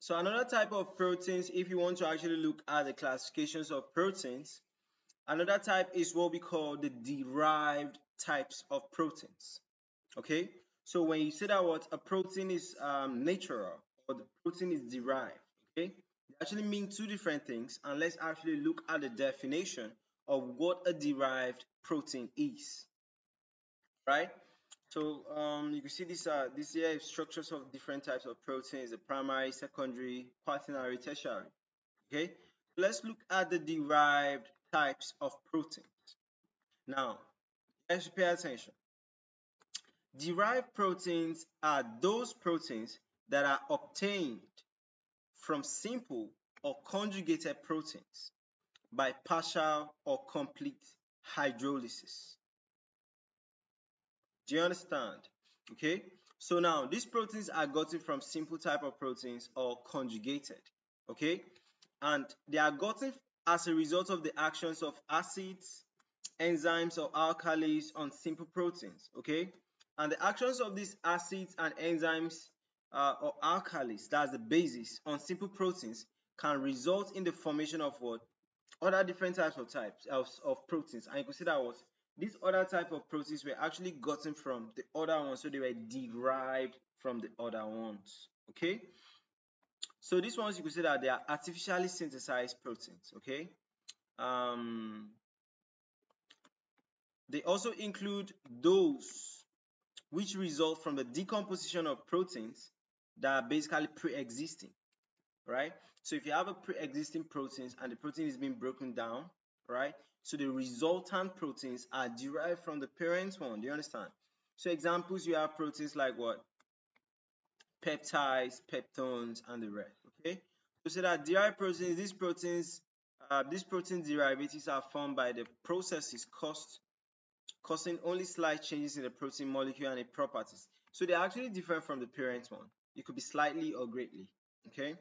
So another type of proteins, if you want to actually look at the classifications of proteins, another type is what we call the derived types of proteins. Okay, so when you say that what a protein is natural or the protein is derived, okay, they actually mean two different things. And let's actually look at the definition of what a derived protein is, right? So you can see this here is structures of different types of proteins: the primary, secondary, quaternary, tertiary. Okay, let's look at the derived types of proteins. Now, let's pay attention. Derived proteins are those proteins that are obtained from simple or conjugated proteins by partial or complete hydrolysis. Do you understand? Okay. So now these proteins are gotten from simple type of proteins or conjugated. Okay. And they are gotten as a result of the actions of acids, enzymes, or alkalis on simple proteins. Okay. And the actions of these acids and enzymes or alkalis, that's the basis on simple proteins, can result in the formation of what? Other different types of proteins. And you can see that what these other type of proteins were actually gotten from the other ones, so they were derived from the other ones. Okay, so these ones you can see that they are artificially synthesized proteins. Okay, um, they also include those which result from the decomposition of proteins that are basically pre-existing, right? So if you have a pre-existing proteins and the protein is being broken down, right? So the resultant proteins are derived from the parent one. Do you understand? So examples, you have proteins like what? Peptides, peptones, and the rest. Okay. So that derived proteins, these protein derivatives are formed by the processes causing only slight changes in the protein molecule and its properties. So they're actually different from the parent one. It could be slightly or greatly. Okay.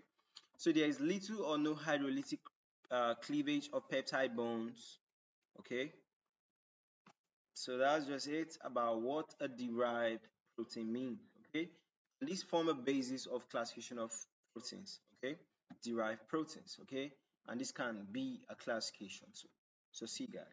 So there is little or no hydrolytic cleavage of peptide bonds. Okay. So that's just it about what a derived protein means. Okay. And these form a basis of classification of proteins. Okay. Derived proteins. Okay. And this can be a classification. So see, guys.